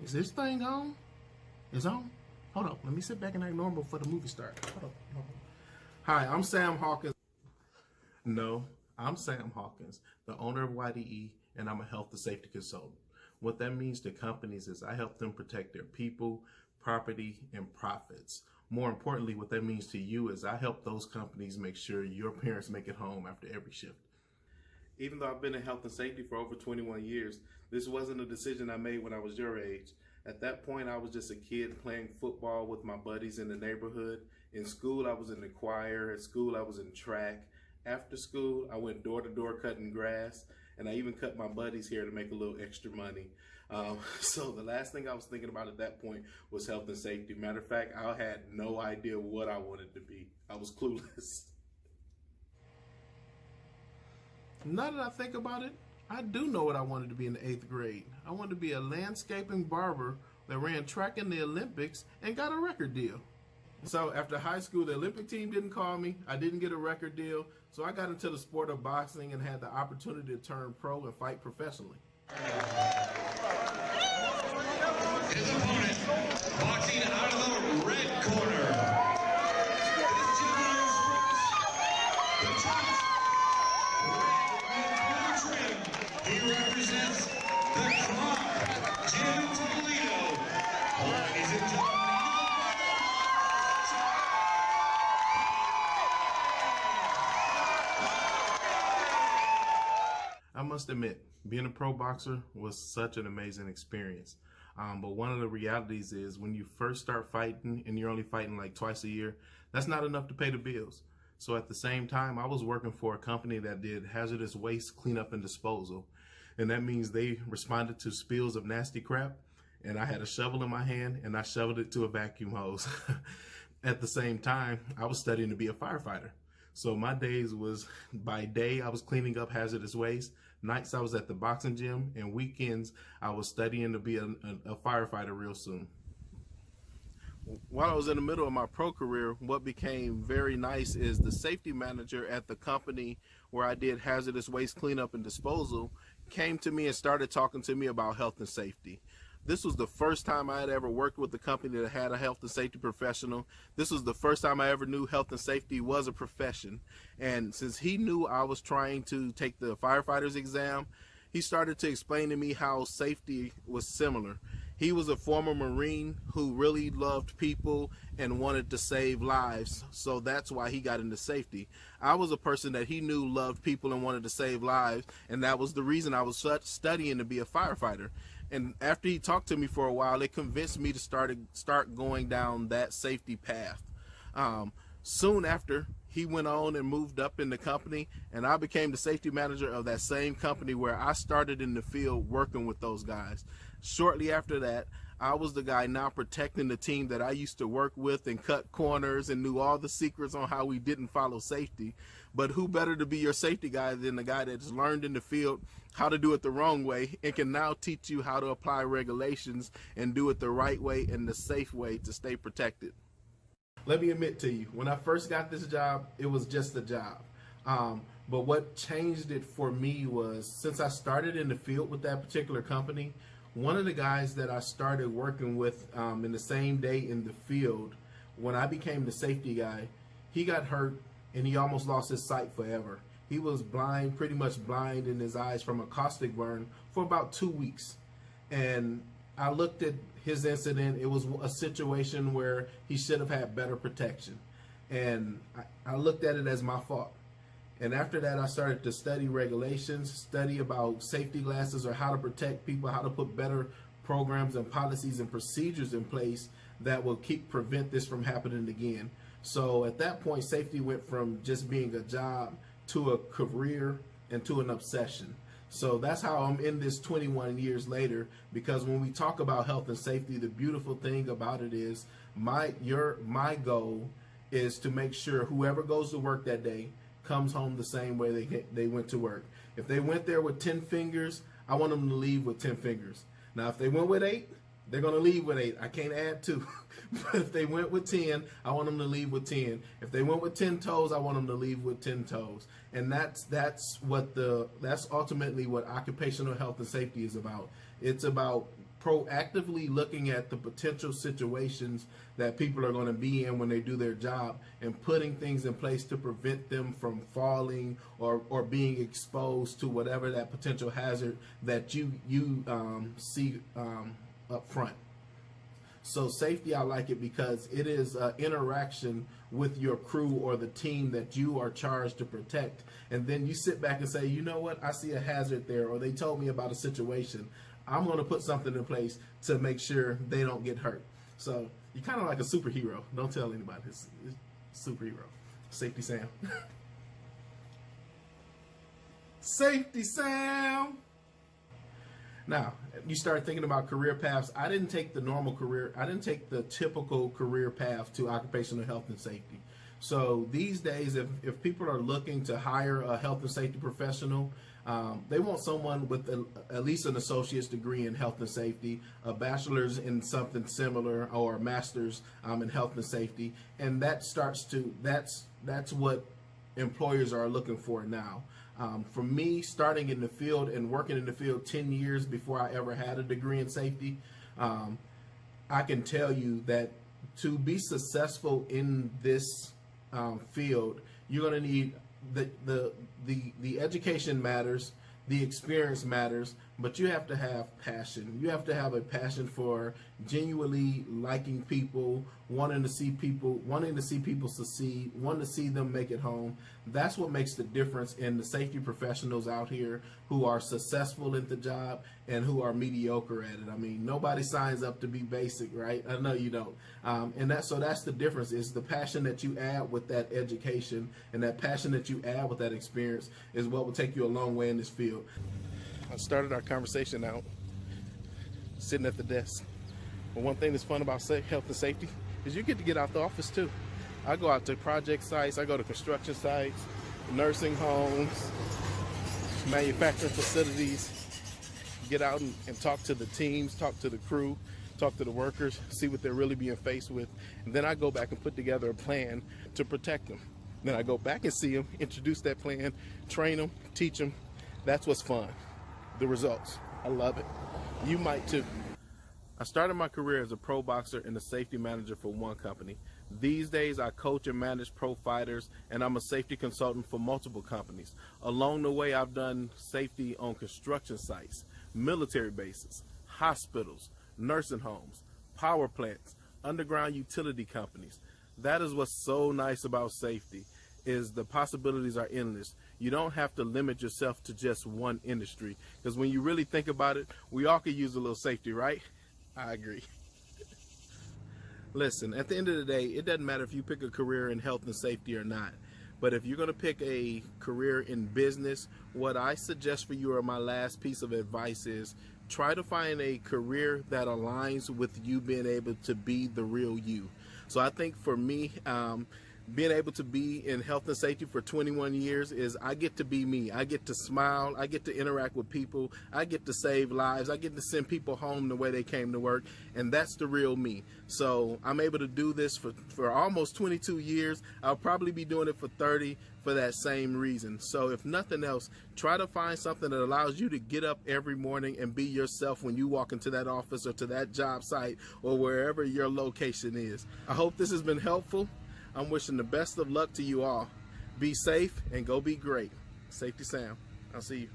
Is this thing on? It's on? Hold up. Let me sit back and act normal before the movie starts. Hold up. Hi, I'm Sam Hawkins. No, I'm Sam Hawkins, the owner of YDE, and I'm a health and safety consultant. What that means to companies is I help them protect their people, property, and profits. More importantly, what that means to you is I help those companies make sure your parents make it home after every shift. Even though I've been in health and safety for over 21 years, this wasn't a decision I made when I was your age. At that point, I was just a kid playing football with my buddies in the neighborhood. In school, I was in the choir. At school, I was in track. After school, I went door to door cutting grass, and I even cut my buddies' hair to make a little extra money. So the last thing I was thinking about at that point was health and safety. Matter of fact, I had no idea what I wanted to be. I was clueless. Now that I think about it, I do know what I wanted to be in the 8th grade. I wanted to be a landscaping barber that ran track in the Olympics and got a record deal. So after high school, the Olympic team didn't call me. I didn't get a record deal. So I got into the sport of boxing and had the opportunity to turn pro and fight professionally. His opponent, boxing out of the red corner. This gentleman's the top red and blue trim. He represents the Club Jim Toledo. Ladies and gentlemen. I must admit, being a pro boxer was such an amazing experience. But one of the realities is when you first start fighting and you're only fighting like twice a year, that's not enough to pay the bills. So at the same time, I was working for a company that did hazardous waste cleanup and disposal. And that means they responded to spills of nasty crap. And I had a shovel in my hand and I shoveled it to a vacuum hose. At the same time, I was studying to be a firefighter. So my days was, by day, I was cleaning up hazardous waste. Nights I was at the boxing gym, and weekends I was studying to be a firefighter real soon. While I was in the middle of my pro career, what became very nice is the safety manager at the company where I did hazardous waste cleanup and disposal came to me and started talking to me about health and safety. This was the first time I had ever worked with a company that had a health and safety professional. This was the first time I ever knew health and safety was a profession. And since he knew I was trying to take the firefighter's exam, he started to explain to me how safety was similar. He was a former Marine who really loved people and wanted to save lives, so that's why he got into safety. I was a person that he knew loved people and wanted to save lives, and that was the reason I was studying to be a firefighter. And after he talked to me for a while, it convinced me to start going down that safety path. Soon after, he went on and moved up in the company, and I became the safety manager of that same company where I started in the field working with those guys. Shortly after that, I was the guy now protecting the team that I used to work with and cut corners and knew all the secrets on how we didn't follow safety. But who better to be your safety guy than the guy that's learned in the field how to do it the wrong way and can now teach you how to apply regulations and do it the right way and the safe way to stay protected. Let me admit to you, when I first got this job, it was just a job. But what changed it for me was, since I started in the field with that particular company, one of the guys that I started working with in the same day in the field, when I became the safety guy, he got hurt and he almost lost his sight forever. He was blind, pretty much blind in his eyes from a caustic burn for about 2 weeks. And I looked at his incident. It was a situation where he should have had better protection. And I looked at it as my fault. And after that, I started to study regulations, study about safety glasses or how to protect people, how to put better programs and policies and procedures in place that will prevent this from happening again. So at that point, safety went from just being a job to a career and to an obsession. So that's how I'm in this 21 years later, because when we talk about health and safety, the beautiful thing about it is my goal is to make sure whoever goes to work that day comes home the same way they went to work. If they went there with 10 fingers, I want them to leave with 10 fingers. Now, if they went with 8, they're going to leave with 8. I can't add 2. But if they went with 10, I want them to leave with 10. If they went with 10 toes, I want them to leave with 10 toes. And that's ultimately what occupational health and safety is about. It's about proactively looking at the potential situations that people are going to be in when they do their job and putting things in place to prevent them from falling or being exposed to whatever that potential hazard that you see up front. So safety, I like it because it is interaction with your crew or the team that you are charged to protect. And then you sit back and say, you know what, I see a hazard there, or they told me about a situation. I'm going to put something in place to make sure they don't get hurt. So you're kind of like a superhero. Don't tell anybody. It's superhero. Safety Sam. Safety Sam. Now, you start thinking about career paths. I didn't take the normal career. I didn't take the typical career path to occupational health and safety. So these days, if people are looking to hire a health and safety professional, they want someone with at least an associate's degree in health and safety, a bachelor's in something similar, or a master's in health and safety. And that's what employers are looking for now. For me, starting in the field and working in the field 10 years before I ever had a degree in safety, I can tell you that to be successful in this field, you're going to need the education matters, the experience matters, but you have to have passion. You have to have a passion for genuinely liking people, wanting to see people succeed, wanting to see them make it home. That's what makes the difference in the safety professionals out here who are successful at the job and who are mediocre at it. I mean, nobody signs up to be basic, right? I know you don't. So that's the difference, is the passion that you add with that education, and that passion that you add with that experience is what will take you a long way in this field. I started our conversation out sitting at the desk. But one thing that's fun about health and safety is you get to get out the office too. I go out to project sites, I go to construction sites, nursing homes, manufacturing facilities, get out and talk to the teams, talk to the crew, talk to the workers, see what they're really being faced with. And then I go back and put together a plan to protect them. Then I go back and see them, introduce that plan, train them, teach them. That's what's fun. The results. I love it. You might too. I started my career as a pro boxer and a safety manager for one company. These days I coach and manage pro fighters, and I'm a safety consultant for multiple companies. Along the way, I've done safety on construction sites, military bases, hospitals, nursing homes, power plants, underground utility companies. That is what's so nice about safety, is the possibilities are endless. You don't have to limit yourself to just one industry, because when you really think about it, we all could use a little safety, right? I agree. Listen, at the end of the day, it doesn't matter if you pick a career in health and safety or not. But if you're going to pick a career in business, what I suggest for you, or my last piece of advice, is try to find a career that aligns with you being able to be the real you. So I think for me, being able to be in health and safety for 21 years is I get to be me. I get to smile. I get to interact with people. I get to save lives. I get to send people home the way they came to work. And that's the real me. So I'm able to do this for almost 22 years. I'll probably be doing it for 30 for that same reason. So if nothing else, try to find something that allows you to get up every morning and be yourself when you walk into that office or to that job site or wherever your location is. I hope this has been helpful. I'm wishing the best of luck to you all. Be safe and go be great. Safety Sam. I'll see you.